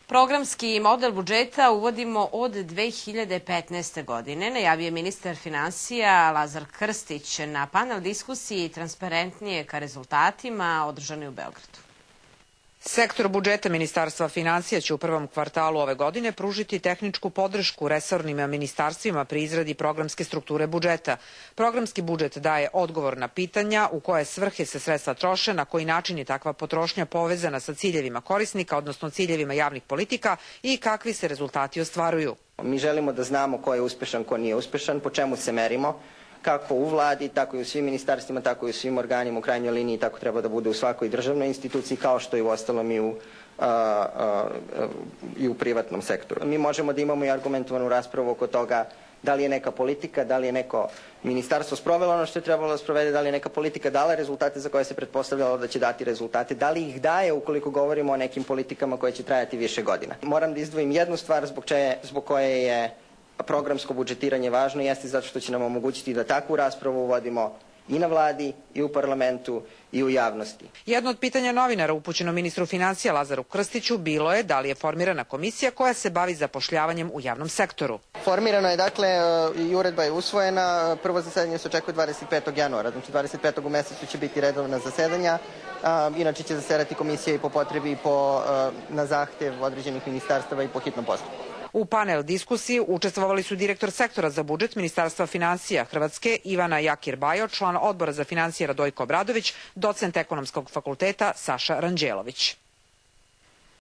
Programski model budžeta uvodimo od 2015. godine, najavio je ministar finansija Lazar Krstić na panel diskusiji Transparentnije ka rezultatima održanoj u Beogradu. Sektor budžeta Ministarstva finansija će u prvom kvartalu ove godine pružiti tehničku podršku resornim ministarstvima pri izradi programske strukture budžeta. Programski budžet daje odgovor na pitanja u koje svrhe se sredstva troše, na koji način je takva potrošnja povezana sa ciljevima korisnika, odnosno ciljevima javnih politika i kakvi se rezultati ostvaruju. Mi želimo da znamo ko je uspešan, ko nije uspešan, po čemu se merimo, kako u vladi, tako i u svim ministarstvima, tako i u svim organima, u krajnjoj liniji, tako treba da bude u svakoj državnoj instituciji, kao što i u ostalom i u privatnom sektoru. Mi možemo da imamo i argumentovanu raspravu oko toga da li je neka politika, da li je neko ministarstvo sprovelo ono što je trebalo da sprovede, da li je neka politika dala rezultate za koje se pretpostavljalo da će dati rezultate, da li ih daje ukoliko govorimo o nekim politikama koje će trajati više godina. Moram da izdvojim jednu stvar zbog koje je programsko budžetiranje važno, jeste zato što će nam omogućiti da takvu raspravu vodimo i na vladi, i u parlamentu, i u javnosti. Jedno od pitanja novinara upućeno ministru finansija Lazaru Krstiću bilo je da li je formirana komisija koja se bavi zapošljavanjem u javnom sektoru. Formirano je, dakle, i uredba je usvojena. Prvo zasedanje se očekuje 25. januara, znači 25. u mesecu će biti redovna zasedanja. Inače će zasedati komisija i po potrebi na zahtev određenih ministarstava i po hitnom postupku. U panel diskusiji učestvovali su direktor sektora za budžet Ministarstva finansija Hrvatske Ivana Jakir-Bajo, član odbora za finansije Radojko Obradović, docent ekonomskog fakulteta Saša Ranđelović.